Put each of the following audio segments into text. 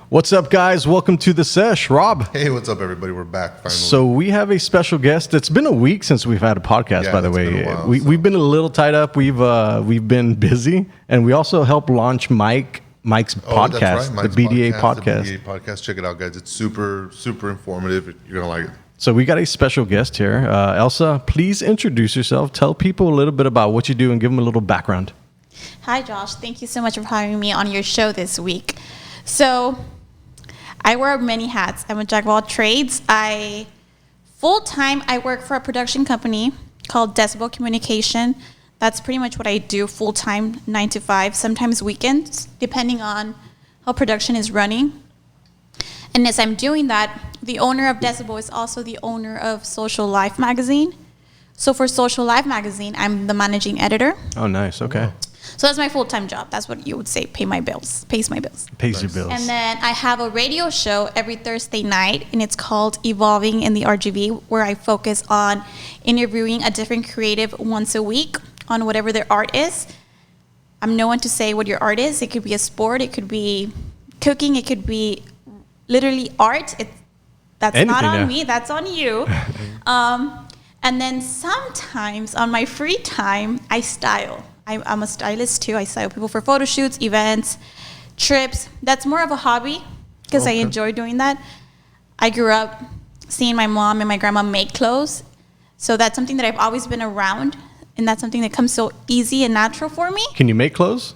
What's up, guys? Welcome to the Sesh. Rob. Hey, what's up, everybody? We're back finally. So we have a special guest. It's been a week since we've had a podcast, by the way. Been a while, we've been a little tied up. We've been busy, and we also helped launch Mike's podcast, that's right. the BDA podcast. The BDA podcast. Check it out, guys. It's super, super informative. You're gonna like it. So we got a special guest here. Elsa, please introduce yourself. Tell people a little bit about what you do and give them a little background. Hi, Josh. Thank you so much for having me on your show this week. So I wear many hats. I'm a jack of all trades. Full-time, I work for a production company called Decibel Communication. That's pretty much what I do full-time, 9 to 5, sometimes weekends, depending on how production is running. And as I'm doing that, the owner of Decibel is also the owner of Social Life magazine. So for Social Life magazine, I'm the managing editor. Oh, nice. Okay. Wow. So that's my full-time job. That's what you would say, pays my bills. Pays your bills. And then I have a radio show every Thursday night, and it's called Evolving in the RGV, where I focus on interviewing a different creative once a week on whatever their art is. I'm no one to say what your art is. It could be a sport. It could be cooking. It could be literally art. That's anything, not on me. That's on you. And then sometimes on my free time, I style. I'm a stylist too. I style people for photo shoots, events, trips. That's more of a hobby because I enjoy doing that. I grew up seeing my mom and my grandma make clothes. So that's something that I've always been around. And that's something that comes so easy and natural for me. Can you make clothes?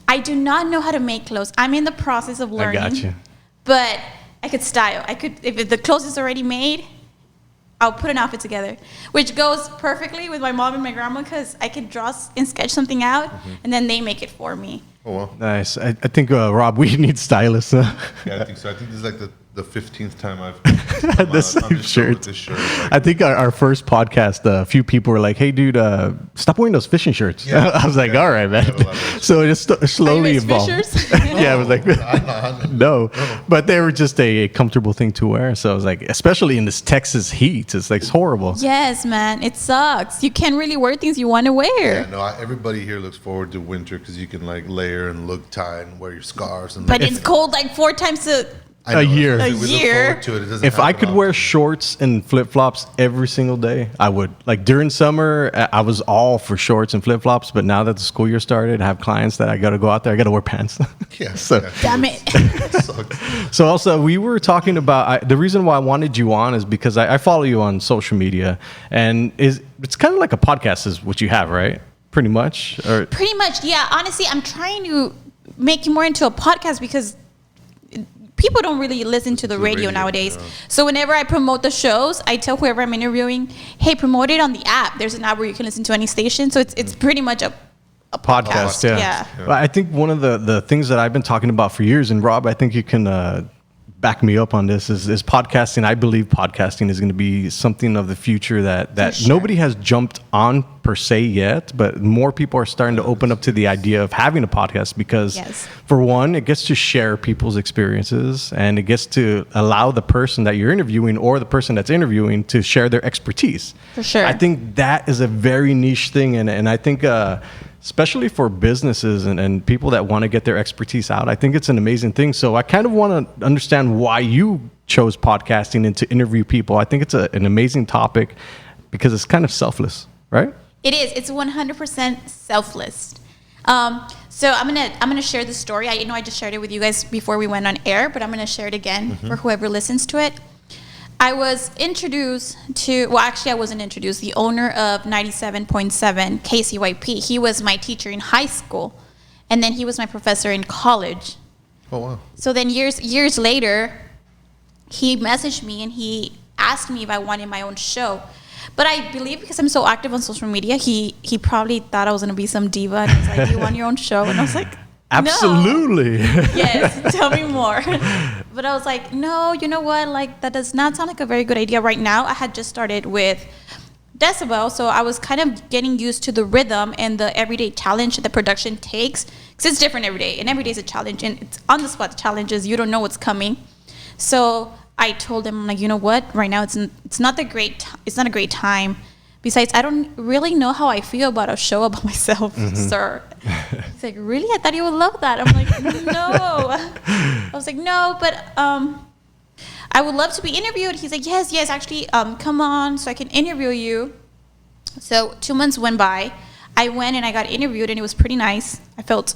I do not know how to make clothes. I'm in the process of learning. I got you. But I could style. If the clothes is already made, I'll put an outfit together, which goes perfectly with my mom and my grandma because I could draw and sketch something out, and then they make it for me. Oh, wow. Nice. I think, Rob, we need stylists. Yeah, I think so. I think this is like the 15th time I've had the same shirt. I think our first podcast, a few people were like, hey, dude, stop wearing those fishing shirts. Yeah. I was like, all right, man. So it just slowly evolved. Yeah, I was like, no. But they were just a comfortable thing to wear. So I was like, especially in this Texas heat, it's like it's horrible. Yes, man. It sucks. You can't really wear things you want to wear. Yeah, no, everybody here looks forward to winter because you can like layer and look tight and wear your scarves. And but it's cold like 4 times a year. If I could wear shorts and flip-flops every single day, I would. Like during summer, I was all for shorts and flip-flops, but now that the school year started, I have clients that I got to go out there. I got to wear pants. Yeah. So, damn it. So also, we were talking about, the reason why I wanted you on is because I follow you on social media, and it's kind of like a podcast is what you have, right? Pretty much? Or pretty much, yeah. Honestly, I'm trying to make it more into a podcast because people don't really listen to the radio nowadays. Yeah. So whenever I promote the shows, I tell whoever I'm interviewing, hey, promote it on the app. There's an app where you can listen to any station. So it's pretty much a podcast. Yeah. Well, I think one of the things that I've been talking about for years, and Rob, I think you can back me up on this, is podcasting. I believe podcasting is going to be something of the future that nobody has jumped on per se yet, but more people are starting to open up to the idea of having a podcast because for one, it gets to share people's experiences and it gets to allow the person that you're interviewing or the person that's interviewing to share their expertise. For sure. I think that is a very niche thing, and I think especially for businesses and people that want to get their expertise out, I think it's an amazing thing. So I kind of want to understand why you chose podcasting and to interview people. I think it's an amazing topic because it's kind of selfless, right? It is. It's 100% selfless. So I'm gonna share the story. I know I just shared it with you guys before we went on air, but I'm gonna share it again for whoever listens to it. I was introduced to, well, actually I wasn't introduced. The owner of 97.7 KCYP, he was my teacher in high school, and then he was my professor in college. Oh, wow. So then years later, he messaged me and he asked me if I wanted my own show. But I believe because I'm so active on social media, he probably thought I was going to be some diva. And he was like, do you want your own show? And I was like, absolutely. No. Yes, tell me more. But I was like, no, you know what? Like, that does not sound like a very good idea right now. I had just started with Decibel, so I was kind of getting used to the rhythm and the everyday challenge that production takes. Because it's different every day, and every day is a challenge. And it's on-the-spot challenges. You don't know what's coming. So I told him, I'm like, you know what? Right now, it's not a great time. Besides, I don't really know how I feel about a show about myself, sir. He's like, really? I thought you would love that. I'm like, no. I was like, no, but I would love to be interviewed. He's like, yes, actually, come on so I can interview you. So 2 months went by. I went and I got interviewed, and it was pretty nice. I felt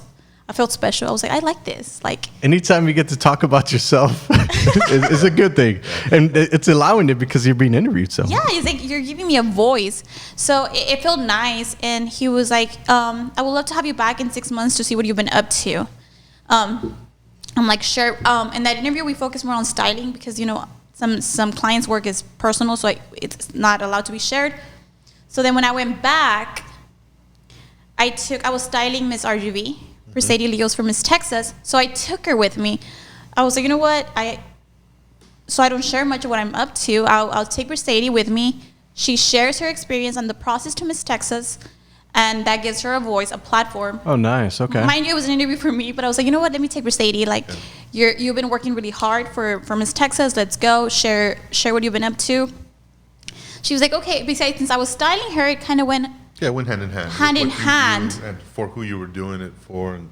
special. I was like, I like this. Like, anytime you get to talk about yourself is a good thing, and it's allowing it because you're being interviewed. So yeah, he's like, you're giving me a voice. So it felt nice. And he was like, I would love to have you back in 6 months to see what you've been up to. I'm like, sure. In that interview, we focused more on styling because, some clients' work is personal, so it's not allowed to be shared. So then when I went back, I was styling Miss RGV, Mercedes Leos from Miss Texas. So I took her with me. I was like, you know what? So I don't share much of what I'm up to. I'll take Mercedes with me. She shares her experience on the process to Miss Texas, and that gives her a voice, a platform. Oh, nice. Okay. Mind you, it was an interview for me, but I was like, you know what? Let me take Mercedes. Like, you've been working really hard for Miss Texas. Let's go share what you've been up to. She was like, okay. Besides, since I was styling her, it kind of went. Yeah, it went hand in hand. Hand in hand. And for who you were doing it for. And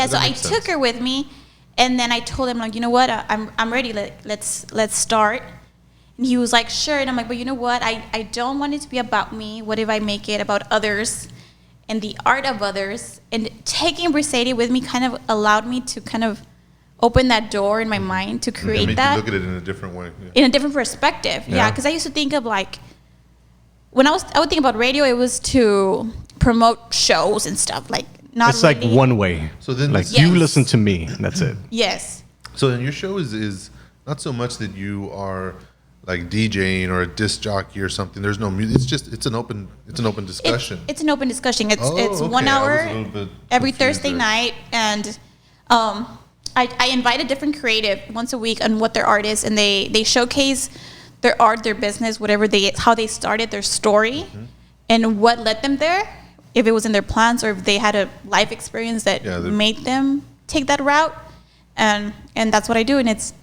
so I took her with me, and then I told him, like, you know what? I'm ready. Let's start. And he was like, sure. And I'm like, but you know what? I don't want it to be about me. What if I make it about others and the art of others? And taking Mercedes with me kind of allowed me to kind of open that door in my mind to create that. You look at it in a different way. Yeah. In a different perspective. Yeah, because I used to think of like, when I would think about radio, it was to promote shows and stuff. Like, not it's really. like one way. So then, like, you listen to me. That's it. Yes. So then your show is not so much that you are like DJing or a disc jockey or something. There's no music. It's an open discussion. It's an open discussion. It's 1 hour every Thursday night, and I invite a different creative once a week on what their art is, and they showcase their art, their business, how they started, their story, and what led them there. If it was in their plans or if they had a life experience that made them take that route, and that's what I do, and it's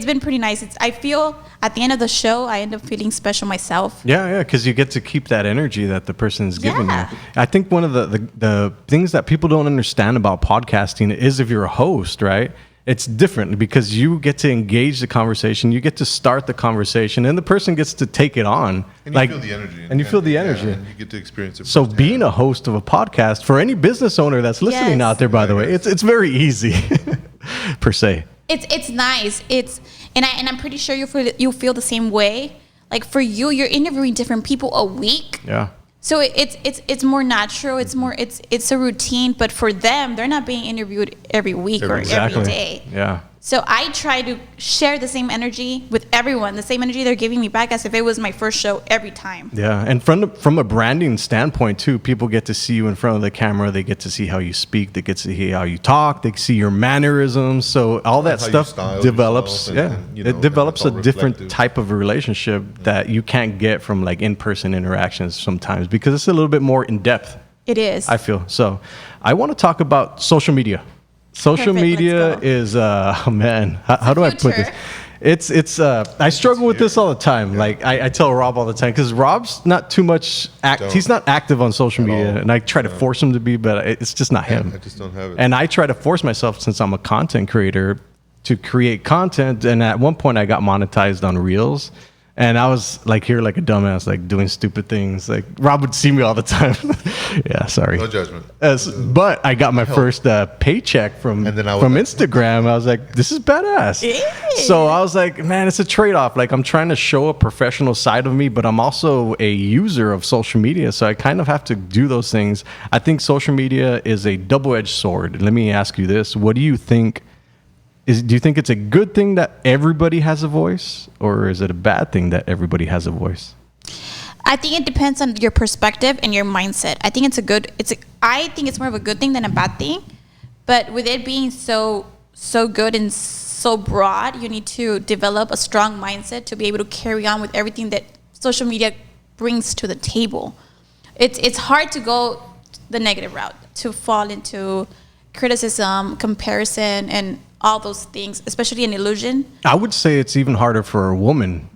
been pretty nice. I feel at the end of the show, I end up feeling special myself. Yeah, because you get to keep that energy that the person is giving you. I think one of the things that people don't understand about podcasting is if you're a host, right? It's different because you get to engage the conversation, you get to start the conversation, and the person gets to take it on. And you feel the energy. And you feel the energy. And you get to experience it. So being a host of a podcast, for any business owner that's listening out there, by the way, it's very easy, per se. It's nice. And I'm pretty sure you feel the same way. Like, for you, you're interviewing different people a week. Yeah. So it's more natural. It's a routine. But for them, they're not being interviewed every week or every day. Yeah. So I try to share the same energy with everyone, the same energy they're giving me back as if it was my first show every time. Yeah, and from a branding standpoint too, people get to see you in front of the camera. They get to see how you speak. They get to see how you talk. They see your mannerisms. So all that stuff develops. It develops a different type of relationship that you can't get from like in-person interactions sometimes because it's a little bit more in depth. It is. I feel so. I want to talk about social media. Social media is man, how do I put this? It's I struggle with this all the time. Like I tell Rob all the time because Rob's not too much he's not active on social media, and I try to force him to be, but it's just not him. I just don't have it. And I try to force myself since I'm a content creator to create content. And at one point I got monetized on Reels. And I was like here like a dumbass, like doing stupid things. Like Rob would see me all the time. Yeah, sorry. No judgment. But I got my first paycheck from Instagram. I was like, this is badass. Yeah. So I was like, man, it's a trade-off. Like I'm trying to show a professional side of me, but I'm also a user of social media. So I kind of have to do those things. I think social media is a double-edged sword. Let me ask you this. What do you think? Do you think it's a good thing that everybody has a voice, or is it a bad thing that everybody has a voice? I think it depends on your perspective and your mindset. I think I think it's more of a good thing than a bad thing. But with it being so good and so broad, you need to develop a strong mindset to be able to carry on with everything that social media brings to the table. It's hard to go the negative route, to fall into criticism, comparison, and all those things, especially an illusion. I would say it's even harder for a woman.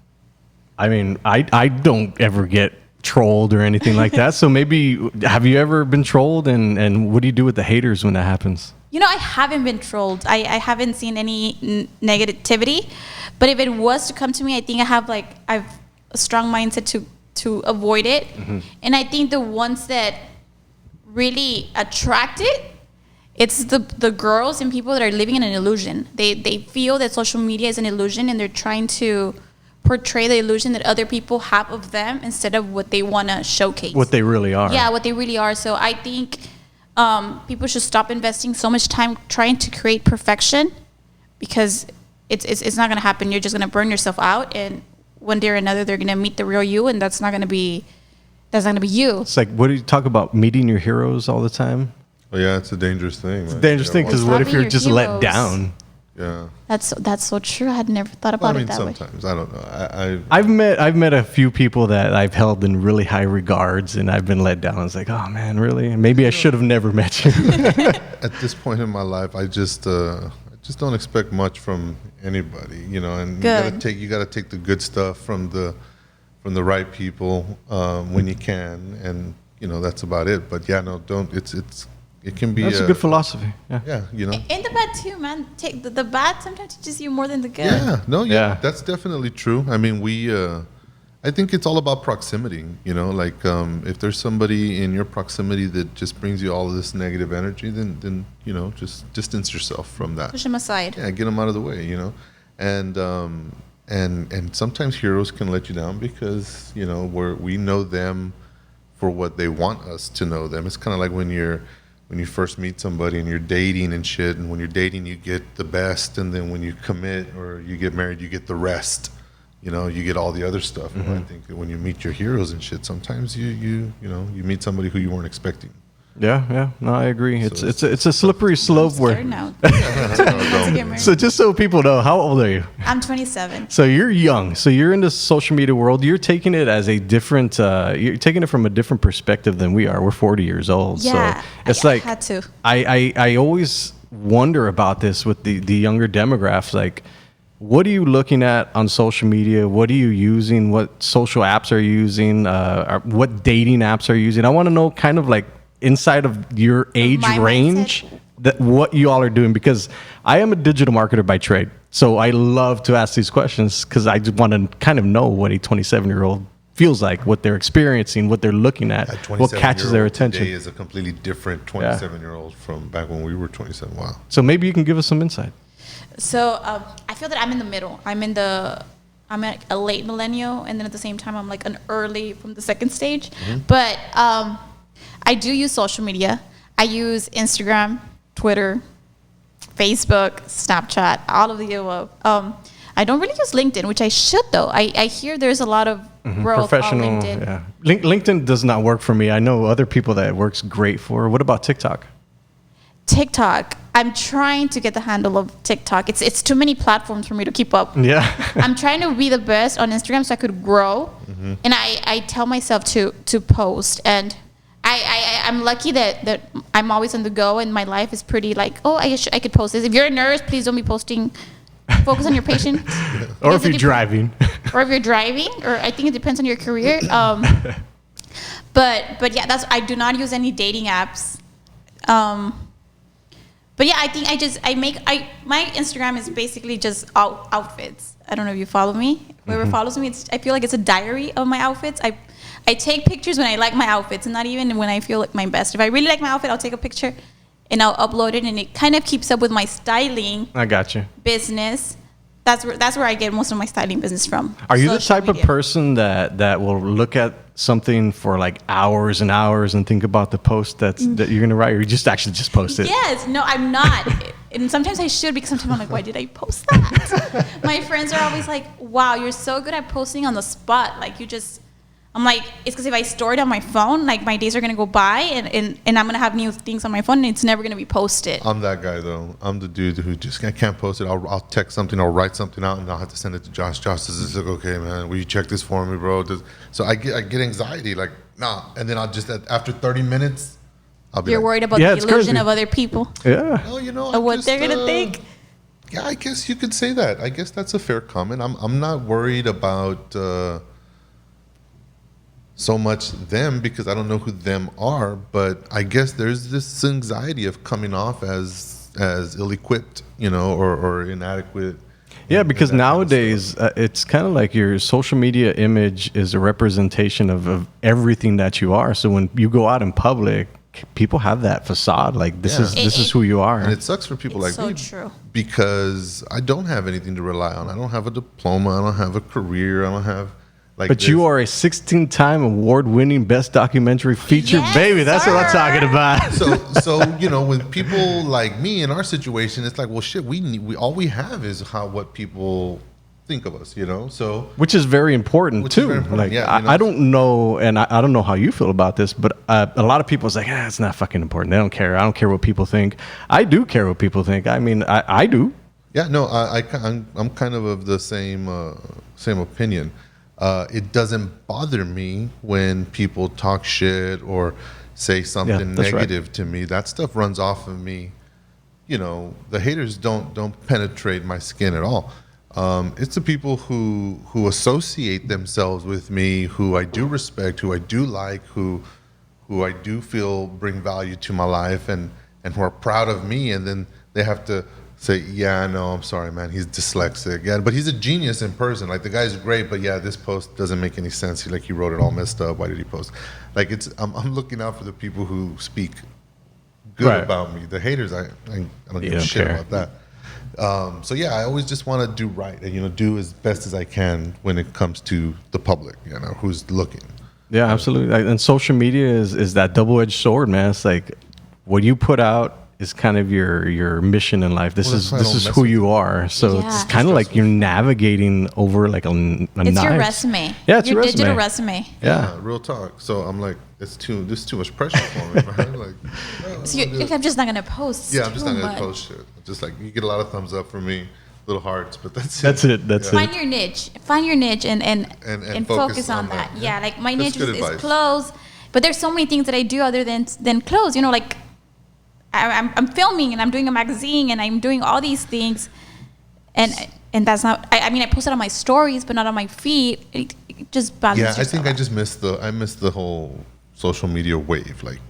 I mean, I don't ever get trolled or anything like that. So maybe, have you ever been trolled, and what do you do with the haters when that happens? You know, I haven't been trolled. I haven't seen any negativity. But if it was to come to me, I think I've a strong mindset to avoid it. Mm-hmm. And I think the ones that really attract it, it's the girls and people that are living in an illusion. They feel that social media is an illusion, and they're trying to portray the illusion that other people have of them instead of what they want to showcase. What they really are. Yeah, what they really are. So I think people should stop investing so much time trying to create perfection, because it's not going to happen. You're just going to burn yourself out, and one day or another they're going to meet the real you, and that's not going to be you. It's like, what do you talk about, meeting your heroes all the time? Well, yeah, it's a dangerous thing. It's a dangerous thing, because what if you're just let down? Yeah, that's so true. I had never thought about it that way. Sometimes I don't know. I've met a few people that I've held in really high regards, and I've been let down. It's like, oh man, really? Maybe I should have never met you. At this point in my life, I just don't expect much from anybody, you know. And you gotta take the good stuff from the right people when you can, and you know, that's about it. But yeah, no, don't. It can be. That's a good philosophy. Yeah, you know. And the bad too, man. Take the bad sometimes teaches you more than the good. Yeah, no, yeah, that's definitely true. I mean, I think it's all about proximity. You know, like if there's somebody in your proximity that just brings you all of this negative energy, then you know, just distance yourself from that. Push them aside. Yeah, get them out of the way. You know, and sometimes heroes can let you down, because you know we know them for what they want us to know them. It's kind of like when you first meet somebody and you're dating and shit, and when you're dating you get the best, and then when you commit or you get married you get the rest. You know, you get all the other stuff. Mm-hmm. And I think that when you meet your heroes and shit, sometimes you meet somebody who you weren't expecting. Yeah, no, I agree. So it's a slippery slope where. Now. So just so people know, how old are you? I'm 27. So you're young. So you're in the social media world. You're taking it as a different. You're taking it from a different perspective than we are. We're 40 years old. Yeah, so it's like I had to. I always wonder about this with the younger demographics. Like, what are you looking at on social media? What are you using? What social apps are you using? What dating apps are you using? I want to know kind of like inside of your age range that what you all are doing, because I am a digital marketer by trade. So I love to ask these questions, because I just want to kind of know what a 27-year-old feels like, what they're experiencing, what they're looking at, what catches their attention. Today is a completely different 27-year-old from back when we were 27. Wow. So maybe you can give us some insight. So I feel that I'm in the middle. I'm a late millennial, and then at the same time I'm like an early from the second stage. Mm-hmm. But I do use social media. I use Instagram, Twitter, Facebook, Snapchat, all of the above. I don't really use LinkedIn, which I should though. I hear there's a lot of growth on LinkedIn. Yeah. LinkedIn does not work for me. I know other people that it works great for. What about TikTok? TikTok. I'm trying to get the handle of TikTok. It's too many platforms for me to keep up. Yeah. I'm trying to be the best on Instagram so I could grow. Mm-hmm. And I tell myself to post, and I'm lucky that I'm always on the go, and my life is pretty like, I could post this. If you're a nurse, please don't be posting. Focus on your patient. Or if you're driving. Or if you're driving, or I think it depends on your career. But yeah, I do not use any dating apps. But yeah, I think my Instagram is basically just outfits. I don't know if you follow me. Whoever follows me, I feel like it's a diary of my outfits. I take pictures when I like my outfits, and not even when I feel like my best. If I really like my outfit, I'll take a picture and I'll upload it, and it kind of keeps up with my styling. I got you. Business. That's where I get most of my styling business from. Are you the type of person that will look at something for like hours and hours and think about the post that you're gonna write, or you just actually just post it? Yes, no, I'm not. And sometimes I should, because sometimes I'm like, why did I post that? My friends are always like, wow, you're so good at posting on the spot. Like I'm like, it's because if I store it on my phone, like my days are gonna go by, and I'm gonna have new things on my phone, and it's never gonna be posted. I'm that guy though. I'm the dude who just I can't post it. I'll text something, I'll write something out, and I'll have to send it to Josh. Josh says, like, okay, man, will you check this for me, bro? So I get anxiety, like, nah, and then I'll just after 30 minutes, I'll be. You're worried about the illusion of other people. Yeah. Well, you know, of what they're gonna think. Yeah, I guess you could say that. I guess that's a fair comment. I'm not worried about so much them because I don't know who them are, but I guess there's this anxiety of coming off as ill-equipped, or inadequate. Yeah, because and that kind of nowadays it's kind of like your social media image is a representation of everything that you are. So when you go out in public, people have that facade, like this is who you are. And it sucks for people like so me true. because I don't have anything to rely on. I don't have a diploma. I don't have a career. I don't have But you are a 16-time award-winning best documentary feature, Yes, baby. That's what I'm sir. talking about. So when people like me in our situation, it's like, well, shit. We all we have is what people think of us. So Which is very important Which is too. very important, Like yeah, I don't know, and I don't know how you feel about this, but a lot of people say, it's not fucking important. They don't care. I don't care what people think. I do care what people think. I mean, I do. yeah, no, I'm kind of the same opinion. It doesn't bother me when people talk shit or say something that's negative right. to me. That stuff runs off of me. The haters don't penetrate my skin at all. It's the people who associate themselves with me, who I do respect, who I do like, who I do feel bring value to my life, and who are proud of me, and then they have to say, yeah, no, I'm sorry, man, he's dyslexic. Yeah, but he's a genius in person. Like, the guy's great, but yeah, this post doesn't make any sense. He wrote it all messed up. Why did he post? Like, I'm looking out for the people who speak good Right. about me. The haters, I don't give a don't shit care. about that. So yeah, I always just want to do right and do as best as I can when it comes to the public, who's looking. Yeah, absolutely. And social media is that double-edged sword, man. It's like what you put out is kind of your mission in life. This Well, that's is why I this don't is mess who with you are. So Yeah. it's kind of like you're navigating over like a It's knife. your resume. Yeah, it's your your digital resume. resume. Yeah. Real talk. So I'm like, this is too much pressure for me, man. Like, no, So I'm just not gonna post. yeah, I'm just too not gonna much. post shit. Just like, you get a lot of thumbs up from me, little hearts, but that's It. That's Find it. your niche. Find your niche and focus on that. that. Yeah, like my That's niche good is advice. clothes, but there's so many things that I do other than clothes. Like I'm filming and I'm doing a magazine and I'm doing all these things, and that's not. I mean, I post it on my stories, but not on my feed. It just bothers. Yeah, I think I just missed the whole social media wave. Like,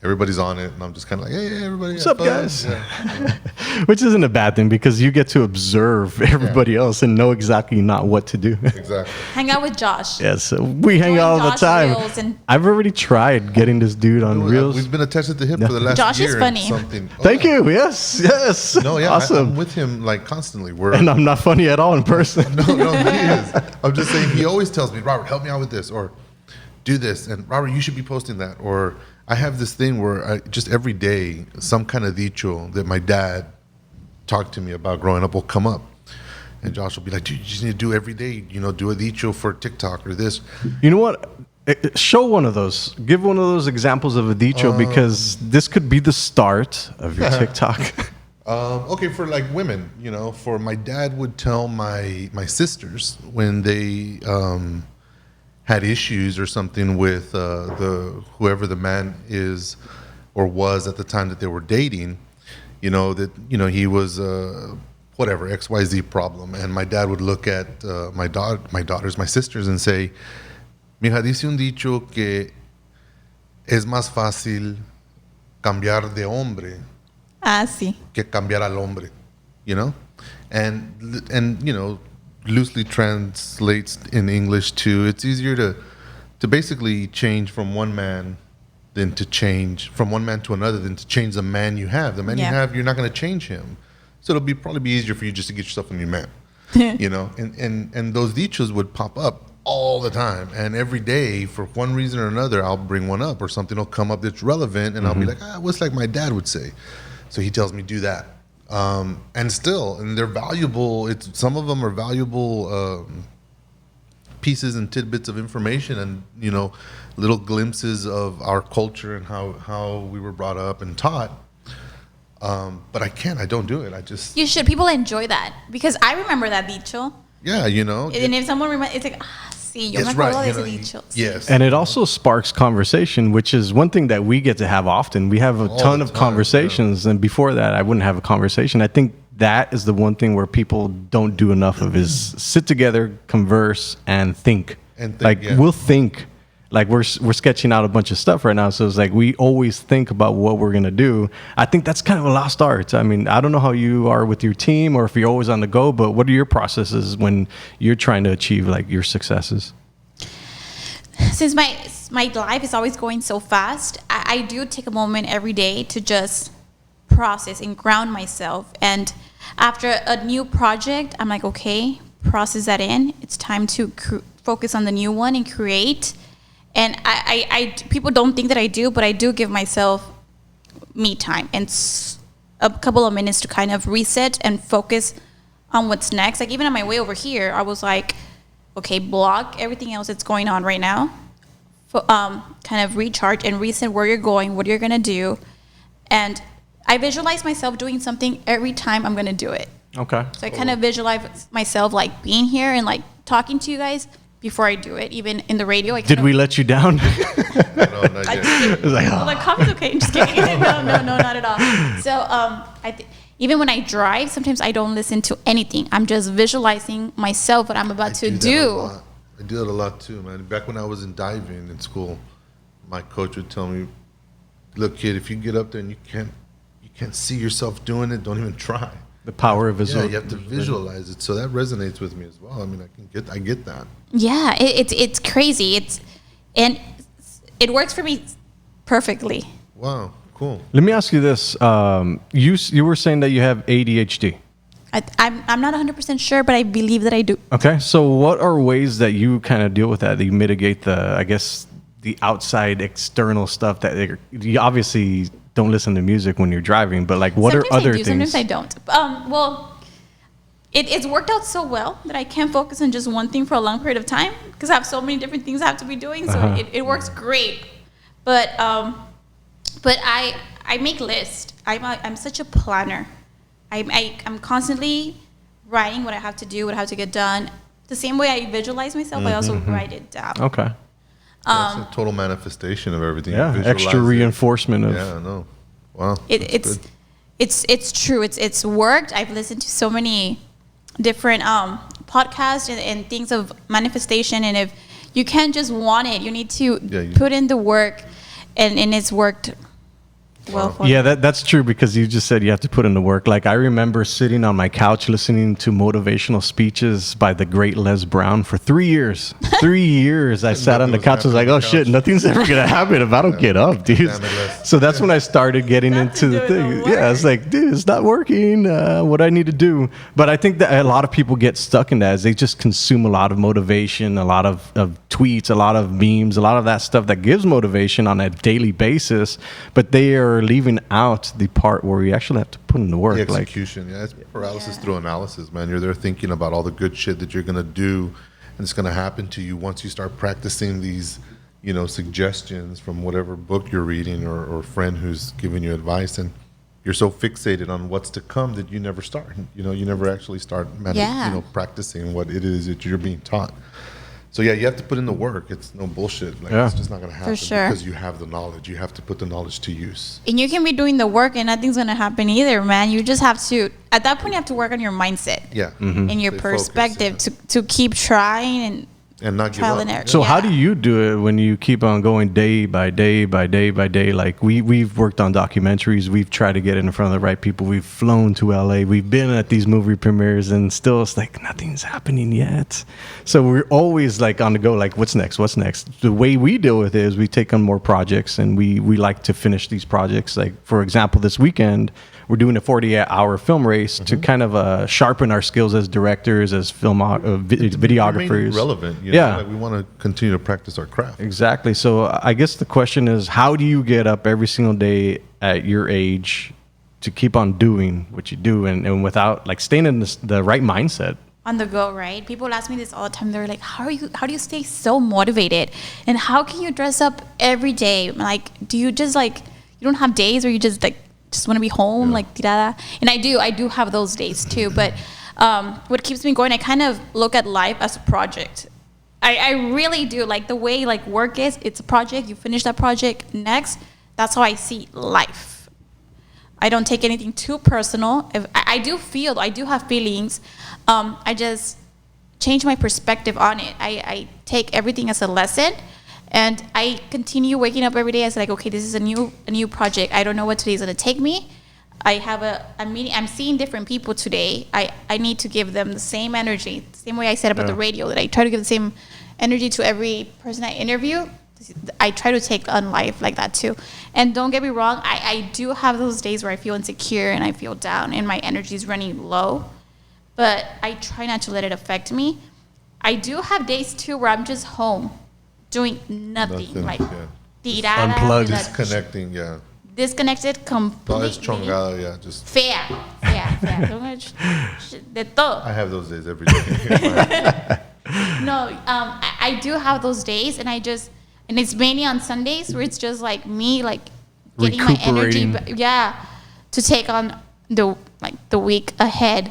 everybody's on it, and I'm just kind of like, hey, everybody, What's have up, fun. guys? Yeah. Which isn't a bad thing because you get to observe everybody else and know exactly not what to do. Exactly. hang out with Josh. Yes, we hang Doing out all the Josh time. Reels and- I've already tried getting this dude on Reels. We've been attached at the hip for the last Josh is year. funny. And something. Oh, Thank yeah. you. Yes. No, yeah, Awesome. I'm with him like constantly. And I'm not funny at all in person. No, he is. I'm just saying, he always tells me, Robert, help me out with this, or do this, and Robert, you should be posting that. Or I have this thing where I just every day some kind of dicho that my dad talked to me about growing up will come up, and Josh will be like, dude, you just need to do every day, do a dicho for TikTok or this. You know what? Show one of those. Give one of those examples of a dicho because this could be the start of your TikTok. Okay, for like women, for my dad would tell my sisters when they had issues or something with whoever the man is or was at the time that they were dating, that he was whatever XYZ problem, and my dad would look at my daughters, my sisters, and say, "Mija, dice un dicho que es más fácil cambiar de hombre Ah, sí. que cambiar al hombre," and loosely translates in English to, it's easier to basically change from one man than to change from one man to another than to change the man you have. The man you Yeah. have, you're not going to change him, so it'll probably be easier for you just to get yourself a new man. And those dichos would pop up all the time, and every day for one reason or another I'll bring one up, or something will come up that's relevant, and I'll be like, what's like my dad would say. So he tells me, do that. And they're valuable. Some of them are valuable pieces and tidbits of information, and little glimpses of our culture and how we were brought up and taught. But I don't do it. I just, You should. People enjoy that because I remember that dicho. yeah, And if someone remembers, it's like, sí, yo me it's acuerdo right. de ese dicho. Sí. Yes. And it also sparks conversation, which is one thing that we get to have often. We have a All ton the of time, conversations, and before that, I wouldn't have a conversation. I think that is the one thing where people don't do enough of is sit together, converse, and think. And think, like yeah. we'll think. Like we're sketching out a bunch of stuff right now, so it's like we always think about what we're gonna do. I think that's kind of a lost art. I mean, I don't know how you are with your team or if you're always on the go, but what are your processes when you're trying to achieve like your successes? Since my life is always going so fast, I do take a moment every day to just process and ground myself. And after a new project, I'm like, okay, process that in. It's time to focus on the new one and create. And I people don't think that I do, but I do give myself me time and a couple of minutes to kind of reset and focus on what's next. Like even on my way over here, I was like, okay, block everything else that's going on right now. Kind of recharge and reset where you're going, what you're gonna do, and I visualize myself doing something every time I'm gonna do it. Okay. So I kind of visualize myself like being here and like talking to you guys before I do it. Even in the radio, Did we let you down? No, not yet. It was like, Well, the coffee's okay. Just kidding. No, not at all. So even when I drive, sometimes I don't listen to anything. I'm just visualizing myself what I'm about to do. I do that a lot too, man. Back when I was in diving in school, my coach would tell me, "Look, kid, if you get up there and you can't see yourself doing it, don't even try." the power of visual. Yeah, you have to visualize it. So that resonates with me as well. I mean, I get that. Yeah, it's crazy. It works for me perfectly. Wow, cool. Let me ask you this: you were saying that you have ADHD. I'm not 100% sure, but I believe that I do. Okay, so what are ways that you kind of deal with that you mitigate the outside external stuff that you obviously don't listen to music when you're driving, but like what Sometimes are other I do, things? Sometimes I don't. Well, it's worked out so well that I can't focus on just one thing for a long period of time because I have so many different things I have to be doing. So it works great. But I make lists. I'm such a planner. I'm constantly writing what I have to do, what I have to get done. The same way I visualize myself, I also write it down. Okay. That's a total manifestation of everything. Yeah, Visualize extra it. reinforcement of. Yeah, I know. Wow. It's true. It's worked. I've listened to so many different podcasts and things of manifestation. And if you can't just want it, you need to put in the work, and it's worked well for Yeah, me. that's true because you just said you have to put in the work. Like I remember sitting on my couch listening to motivational speeches by the great Les Brown for 3 years. 3 years I sat on the couch. I was like, oh shit, nothing's ever gonna happen if I don't get up, dude. So that's when I started getting into the thing. Yeah, I was like, dude, it's not working. What I need to do. But I think that a lot of people get stuck in that as they just consume a lot of motivation, a lot of tweets, a lot of memes, a lot of that stuff that gives motivation on a daily basis. But they are leaving out the part where you actually have to put in the work. The execution, it's paralysis through analysis, man. You're there thinking about all the good shit that you're gonna do, and it's gonna happen to you once you start practicing these, suggestions from whatever book you're reading or friend who's giving you advice, and you're so fixated on what's to come that you never start. You never actually start, practicing what it is that you're being taught. So yeah, you have to put in the work. It's no bullshit. It's just not gonna happen because you have the knowledge. You have to put the knowledge to use. And you can be doing the work and nothing's gonna happen either, man. You just have to, at that point, you have to work on your mindset. Yeah. And your perspective to keep trying and not give trial up. and error. So how do you do it when you keep on going day by day by day by day? Like we've worked on documentaries. We've tried to get in front of the right people. We've flown to LA. We've been at these movie premieres and still it's like nothing's happening yet. So we're always like on the go, like what's next? What's next? The way we deal with it is we take on more projects and we like to finish these projects. Like for example, this weekend, we're doing a 48-hour film race to kind of sharpen our skills as directors, as videographers. Remain relevant. We want to continue to practice our craft. Exactly. So I guess the question is, how do you get up every single day at your age to keep on doing what you do and without like staying in the right mindset? On the go, right? People ask me this all the time. They're like, how do you stay so motivated? And how can you dress up every day? Like, do you just like, you don't have days where you just want to be home, like tirada? And I do have those days too. But what keeps me going, I kind of look at life as a project. I really do. Like the way like work is, it's a project. You finish that project, next. That's how I see life. I don't take anything too personal. If I do have feelings. I just change my perspective on it. I take everything as a lesson, And I continue waking up every day. I was like, okay, this is a new project. I don't know what today's gonna take me. I have a meeting. I'm seeing different people today. I need to give them the same energy, the same way I said about the radio, that I try to give the same energy to every person I interview. I try to take on life like that too. And don't get me wrong, I do have those days where I feel insecure and I feel down and my energy is running low. But I try not to let it affect me. I do have days too where I'm just home doing nothing. Like, unplugged. Disconnecting, disconnected completely. No, es chongada, just... Fea. De todo. I have those days every day. No, I do have those days, and and it's mainly on Sundays where it's just like me, like getting my energy, to take on the week ahead.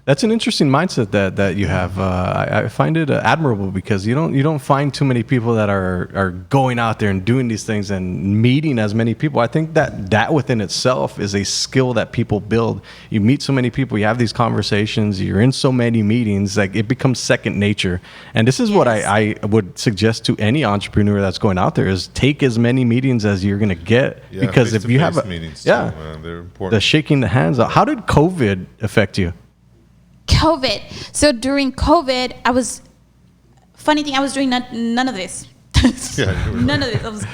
That's an interesting mindset that you have. I find it admirable because you don't find too many people that are going out there and doing these things and meeting as many people. I think that within itself is a skill that people build. You meet so many people, you have these conversations, you're in so many meetings, like it becomes second nature. And this is what I would suggest to any entrepreneur that's going out there is take as many meetings as you're going to get. Because if you have meetings too, man, they're important. The shaking the hands out. How did COVID affect you? COVID. So during COVID, I was doing none of this. None of this.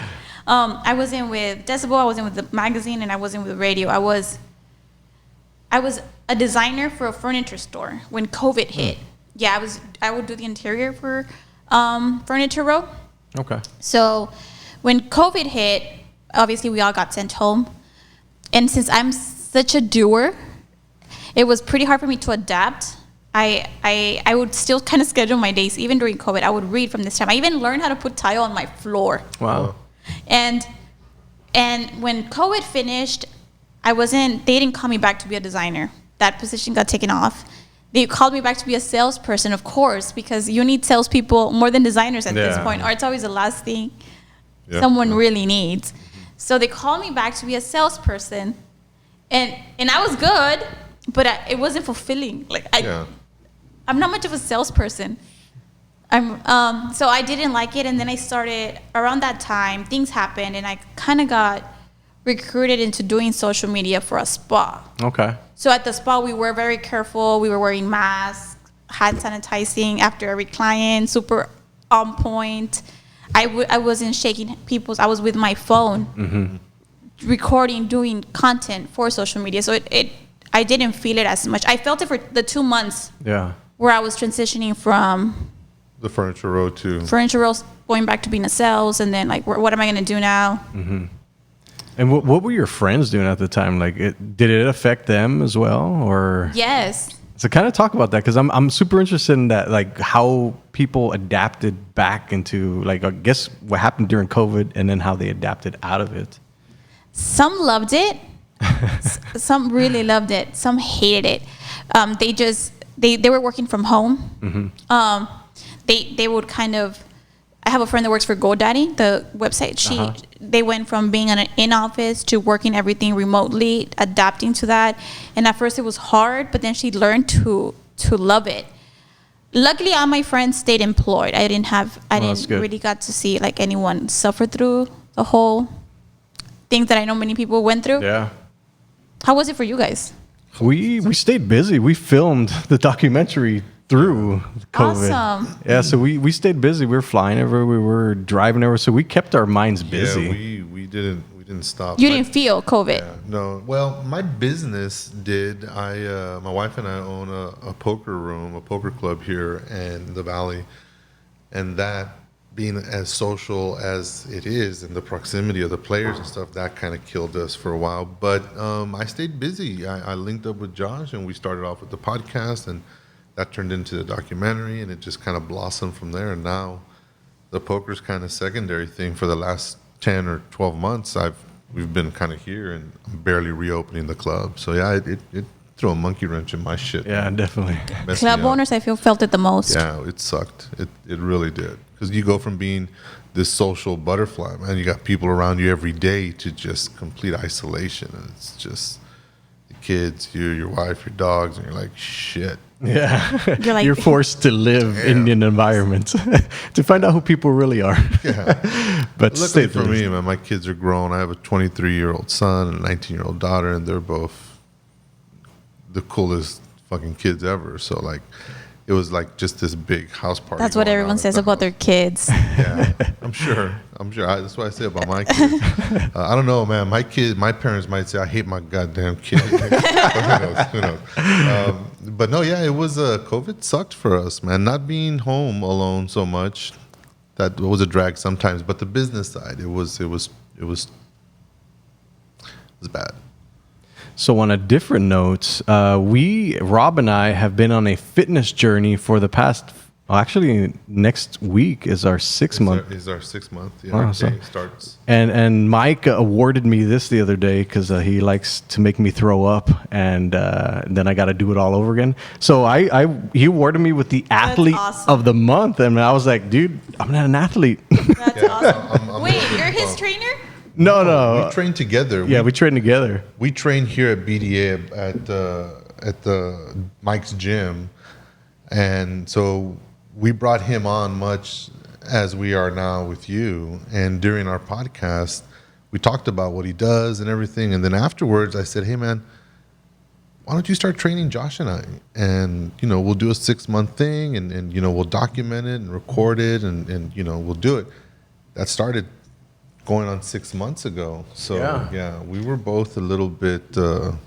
I wasn't with Decibel, I wasn't with the magazine, and I wasn't with the radio. I was a designer for a furniture store when COVID hit. Yeah, I would do the interior for Furniture Row. Okay. So when COVID hit, obviously we all got sent home. And since I'm such a doer, it was pretty hard for me to adapt. I would still kind of schedule my days. Even during COVID, I would read from this time. I even learned how to put tile on my floor. Wow. And when COVID finished, they didn't call me back to be a designer. That position got taken off. They called me back to be a salesperson, of course, because you need salespeople more than designers at this point, or it's always the last thing someone really needs. So they called me back to be a salesperson, and I was good, but it wasn't fulfilling. I'm not much of a salesperson. So I didn't like it, and then I started around that time. Things happened, and I kind of got recruited into doing social media for a spa. Okay. So at the spa, we were very careful. We were wearing masks, hand sanitizing after every client, super on point. I wasn't shaking people's. I was with my phone, recording, doing content for social media. So I didn't feel it as much. I felt it for the 2 months. Where I was transitioning from the Furniture Row to Furniture Row, going back to being a sales, and then what am I going to do now? And what were your friends doing at the time? Did it affect them as well, or? Yes. So kind of talk about that, because I'm super interested in that, how people adapted back into, I guess what happened during COVID, and then how they adapted out of it. Some loved it. Some really loved it. Some hated it. They were working from home. They would kind of. I have a friend that works for GoDaddy, the website. They went from being in office to working everything remotely, adapting to that. And at first it was hard, but then she learned to love it. Luckily, all my friends stayed employed. I didn't really got to see anyone suffer through the whole things that I know many people went through. Yeah. How was it for you guys? We stayed busy. We filmed the documentary through COVID. Awesome. Yeah, so we stayed busy. We were flying everywhere. We were driving everywhere. So we kept our minds busy. Yeah, we didn't stop. You didn't feel COVID? Yeah, no. Well, my business did. My wife and I own a poker room, a poker club here in the Valley, and that being as social as it is and the proximity of the players and stuff, that kind of killed us for a while. But I stayed busy. I linked up with Josh, and we started off with the podcast, and that turned into the documentary, and it just kind of blossomed from there. And now the poker's kind of secondary thing. For the last 10 or 12 months, we've been kind of here and barely reopening the club. So yeah, it threw a monkey wrench in my shit. Yeah, definitely. Club owners, I felt it the most. Yeah, it sucked. It really did. Because you go from being this social butterfly, man, you got people around you every day, to just complete isolation. And it's just the kids, your wife, your dogs, and you're like, shit. Yeah. You're like- You're forced to live in an environment to find out who people really are. Yeah. But Luckily stay for me, man, my kids are grown. I have a 23-year-old son and a 19-year-old daughter, and they're both the coolest fucking kids ever. So like, it was like just this big house party. That's what going everyone on at says the about house. their kids. Yeah, I'm sure. That's what I say about my kids. I don't know, man. My parents might say I hate my goddamn kid. Who knows? But no, yeah, it was COVID sucked for us, man. Not being home alone so much, that was a drag sometimes. But the business side, it was bad. So on a different note, Rob and I have been on a fitness journey for the past. Well, actually, next week is our 6 month. Is our 6 month? Yeah, Oh, our so- day starts. And Mike awarded me this the other day because he likes to make me throw up, and then I got to do it all over again. So he awarded me with the athlete awesome. of the month, and I was like, dude, I'm not an athlete. That's awesome. I'm Wait, a little you're his bummed. trainer? No. We train together. Yeah, we train together. We train here at BDA at the Mike's gym, and so we brought him on much as we are now with you. And during our podcast, we talked about what he does and everything. And then afterwards, I said, "Hey, man, why don't you start training Josh and I? And we'll do a 6 month thing, and we'll document it and record it, and we'll do it." That started going on 6 months ago. So yeah, we were both a little bit, a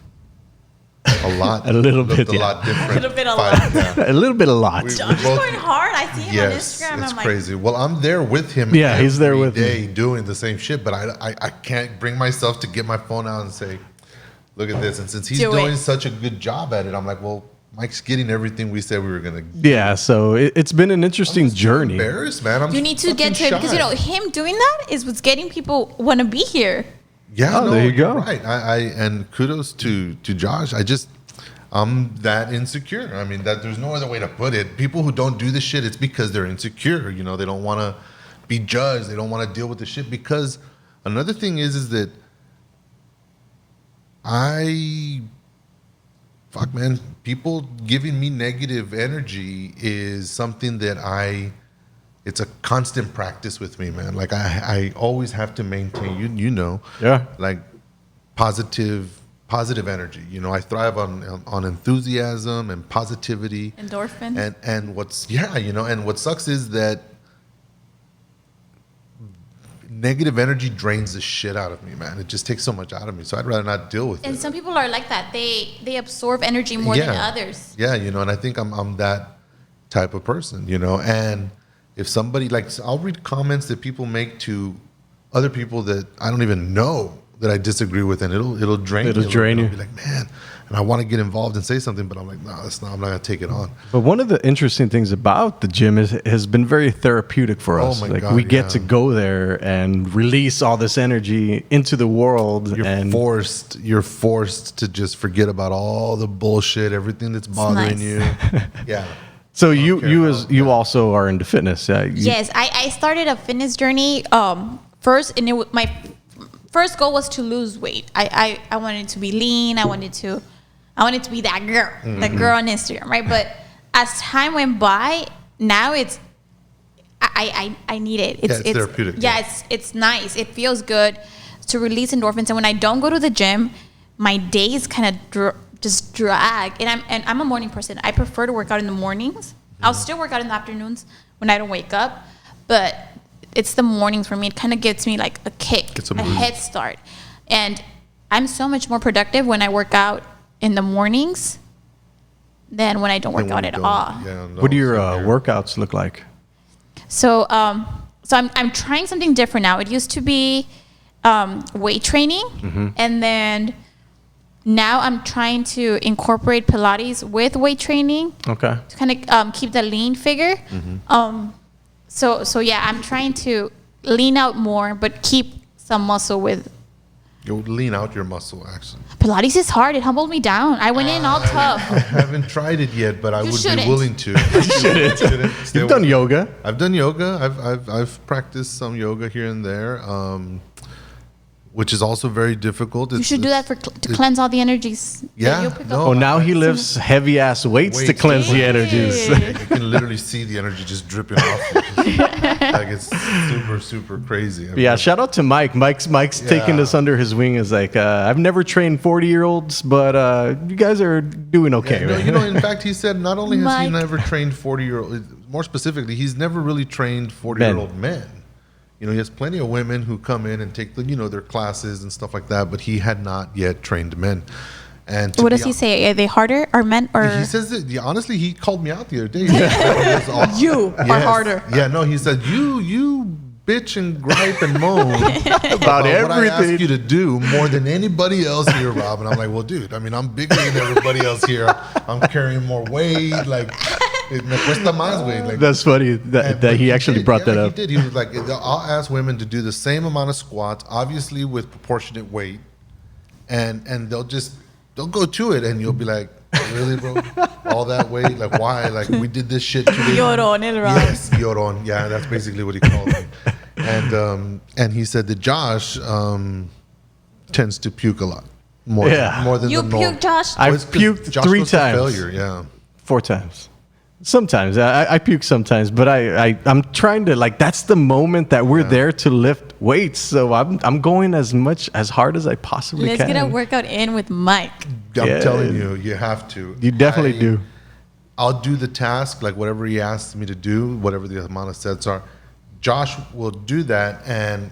lot different. A little bit a lot. Yeah. A little bit a lot. We- Josh is both- going hard. I see him Yes, on Instagram. it's I'm like, crazy. Well, I'm there with him. Yeah, he's there every with me. day doing the same shit, but I can't bring myself to get my phone out and say, "Look at this." And since he's Do doing it. such a good job at it, I'm like, well, Mike's getting everything we said we were gonna. Yeah, so it's been an interesting journey. Embarrassed, man. I'm you need to get to it because him doing that is what's getting people want to be here. Yeah, Oh, no, there you you're go. right. And kudos to Josh. I'm that insecure. I mean, that there's no other way to put it. People who don't do this shit, it's because they're insecure. They don't want to be judged. They don't want to deal with the shit. Because another thing is that man, people giving me negative energy is something that it's a constant practice with me, man. Like I always have to maintain, Yeah. like positive energy. I thrive on enthusiasm and positivity. Endorphins. And what sucks is that negative energy drains the shit out of me, man. It just takes so much out of me. So I'd rather not deal with it. And some people are like that. They absorb energy more than others. Yeah, and I think I'm that type of person, and if somebody I'll read comments that people make to other people that I don't even know that I disagree with, and it'll drain me. It'll drain you. I'll be like, man, and I want to get involved and say something, but I'm like, no, I'm not gonna take it on. But one of the interesting things about the gym has been very therapeutic for Oh us. my Like God, we get yeah. to go there and release all this energy into the world. You're forced to just forget about all the bullshit, everything that's bothering nice. you. Yeah. So care about you also are into fitness. Yes, I started a fitness journey first, and my first goal was to lose weight. I wanted to be lean. I wanted to be that girl, that girl on Instagram, right? But as time went by, now I need it. It's therapeutic. Yeah, it's nice. It feels good to release endorphins. And when I don't go to the gym, my days kind of just drag. And I'm a morning person. I prefer to work out in the mornings. I'll still work out in the afternoons when I don't wake up, but it's the mornings for me. It kind of gives me like a kick, It's a a boost. head start. And I'm so much more productive when I work out in the mornings than when I don't work out at all. Yeah, no, What do your same here. workouts look like? So I'm trying something different now. It used to be weight training, and then now I'm trying to incorporate Pilates with weight training Okay. to kind of keep the lean figure. So yeah, I'm trying to lean out more, but keep some muscle with You'll lean out your muscle, actually. Pilates. Is hard. It humbled me down. I went in all tough. I haven't tried it yet, but I would shouldn't. be willing to. You shouldn't. You've done yoga. I've done yoga. I've practiced some yoga here and there. which is also very difficult. You should do that to cleanse all the energies. Yeah, You'll pick no. up. Oh, now he lifts heavy ass weights to cleanse the energies. You can literally see the energy just dripping off you. Like it's super, super crazy. I mean, Yeah, shout out to Mike. Mike's taking Yeah. us under his wing. Is like, I've never trained 40-year-olds, but you guys are doing okay, no, man. in fact, he said not only has Mike. he never trained 40-year-old, more specifically, he's never really trained 40-year-old men. You know, he has plenty of women who come in and take the, their classes and stuff like that, but he had not yet trained men. And What does he say? Are they harder? Are men or He says that, honestly, he called me out the other day. He said, you are harder? Yeah, no, he said, you bitch and gripe and moan about everything. what I ask you to do more than anybody else here, Rob. And I'm like, well, dude, I mean, I'm bigger than everybody else here. I'm carrying more weight. Like, me cuesta más, güey. Like, That's funny that he actually brought that up. He did. He was like, I'll ask women to do the same amount of squats, obviously with proportionate weight, and they'll go to it, and you'll be like, really, bro? All that weight? Like, why? Like, we did this shit today. Llorón, el Rob. Yes, llorón. Yeah, that's basically what he called me. And he said that Josh tends to puke a lot. More than You the norm. puke, Josh? I've It's 'cause puked Josh 3 goes to times. Failure, yeah. 4 times. Sometimes I puke sometimes, but I'm trying to, like, that's the moment that we're there to lift weights. So I'm going as hard as I possibly Let's can. get a workout in with Mike. I'm Yeah. telling you, you have to. You definitely do. I'll do the task, like whatever he asks me to do, whatever the amount of sets are. Josh will do that, and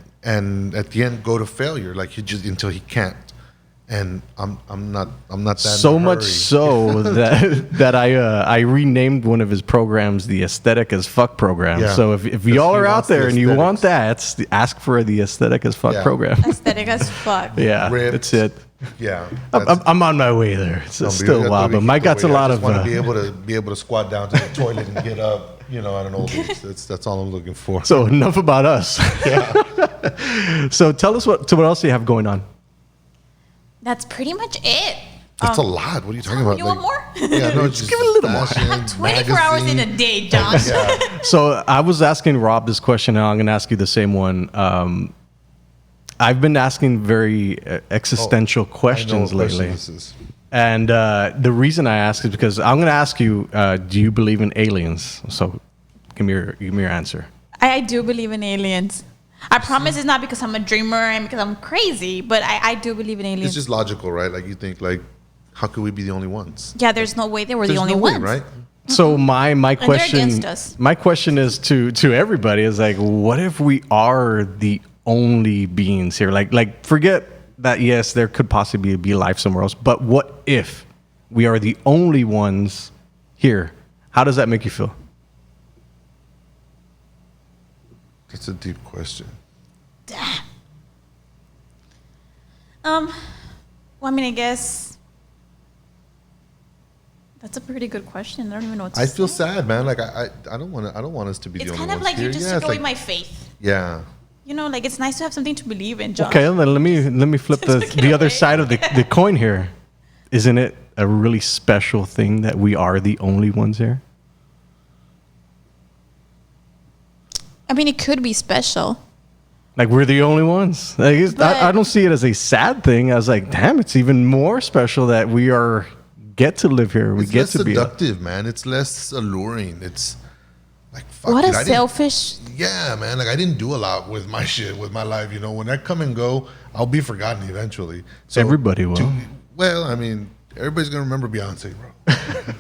at the end go to failure, like he just until he can't. And I'm not that. So in a much hurry. so that I renamed one of his programs the Aesthetic as Fuck program. Yeah. So if Because y'all he are out wants the there and you want aesthetics. that, ask for the Aesthetic as Fuck Yeah. program. Aesthetic as fuck. Yeah, Ripped. that's it. Yeah, I'm on my way there. It's No, still a while, but Mike got a lot of. I just want to be able to squat down to the toilet and get up. At an old age. That's all I'm looking for. So enough about us. So tell us what else you have going on. That's pretty much it. That's a lot. What are you talking about? You want more? Yeah, no, just give it a little more. fashion, 24 hours in a magazine. day, Josh. So I was asking Rob this question, and I'm going to ask you the same one. I've been asking very existential questions I know what question lately. this is. And the reason I ask is because I'm going to ask you, do you believe in aliens? So give me your answer. I do believe in aliens. I promise it's not because I'm a dreamer and because I'm crazy, but I do believe in aliens. It's just logical, right? Like you think, like, how could we be the only ones? Yeah, there's no way they were the There's only no way, ones. right? So my they're question, against us. my question is to everybody is like, what if we are the only beings here? Like forget that. Yes, there could possibly be life somewhere else, but what if we are the only ones here? How does that make you feel? That's a deep question. Well, I mean, I guess that's a pretty good question. I don't even know what to I say. feel sad, man. Like I don't want us to be It's the only kind of ones like here. you just Yeah, took it's away like- my faith. Yeah. Like it's nice to have something to believe in, Josh. Okay, then let me flip Took it the other away. side of the coin here. Isn't it a really special thing that we are the only ones here? I mean, it could be special. Like we're the only ones. Like, I don't see it as a sad thing. I was like, damn, it's even more special that we get to live here. We It's get less to be. seductive, man. It's less alluring. It's like fuck What it, a I didn't- selfish. Yeah, man. Like I didn't do a lot with my shit, with my life. When I come and go, I'll be forgotten eventually. So Everybody will. Well, I mean, everybody's gonna remember Beyonce, bro.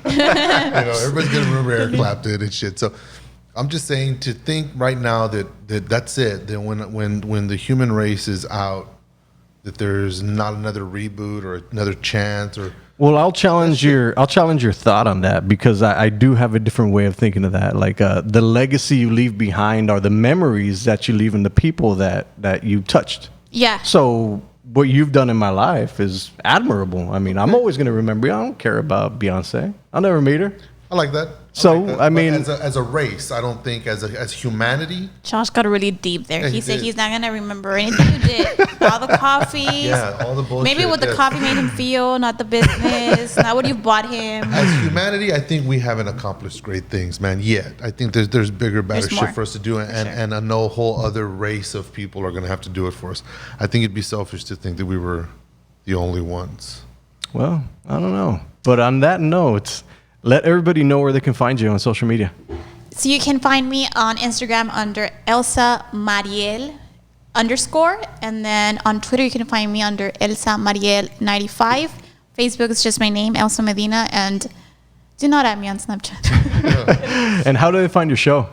Everybody's gonna remember Eric Clapton and shit. So I'm just saying to think right now that that's it. That when the human race is out, that there's not another reboot or another chance or. Well, I'll challenge your thought on that because I do have a different way of thinking of that. Like the legacy you leave behind are the memories that you leave in the people that you touched. Yeah. So what you've done in my life is admirable. I mean, I'm always going to remember you. I don't care about Beyonce. I'll never meet her. I like that. So, I mean, as a race, I don't think as humanity. Josh got really deep there. Yeah, he he said did. he's not gonna remember anything you did. All the coffees. Yeah, all the bullshit. Maybe what the yes. coffee made him feel, not the business, not what you bought him. As humanity, I think we haven't accomplished great things, man. Yet, I think there's bigger, better There's more. shit for us to do, and I know a whole other race of people are gonna have to do it for us. I think it'd be selfish to think that we were the only ones. well, I don't know. But on that note, let everybody know where they can find you on social media. So you can find me on Instagram under Elsa Mariel _ and then on Twitter you can find me under Elsa Mariel 95. Facebook is just my name, Elsa Medina, and do not add me on Snapchat. And how do they find your show?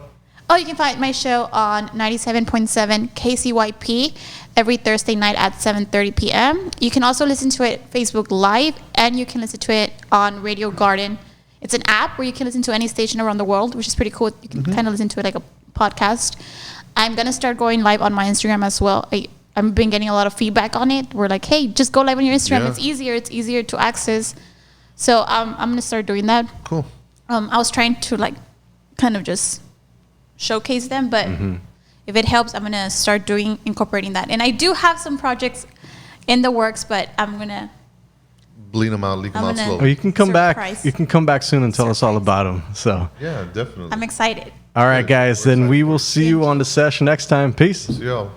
Oh, you can find my show on 97.7 KCYP every Thursday night at 7:30 p.m. You can also listen to it Facebook Live, and you can listen to it on Radio Garden. It's an app where you can listen to any station around the world, which is pretty cool. You can kind of listen to it like a podcast. I'm going to start going live on my Instagram as well. I've been getting a lot of feedback on it. We're like, hey, just go live on your Instagram. Yeah. It's easier to access. So I'm going to start doing that. Cool. I was trying to like kind of just showcase them, but if it helps, I'm gonna start incorporating that. And I do have some projects in the works, but I'm gonna Bleed them out, leak them I'm out gonna- slow. Or you can come back. Surprise. You can come back soon and tell us all about them. So, Yeah, definitely. I'm excited. all right, Good. guys. We're Then we excited. will see you on the session next time. Peace. See y'all.